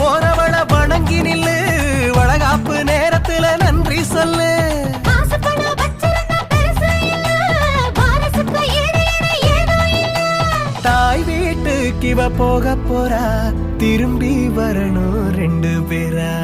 போறவள வணங்கி நில்லு, வளகாப்பு நேரத்துல நன்றி சொல்லு. தாய் வீட்டுக்கு இவ போக போறா, திரும்பி வரணும் 2 பேரா.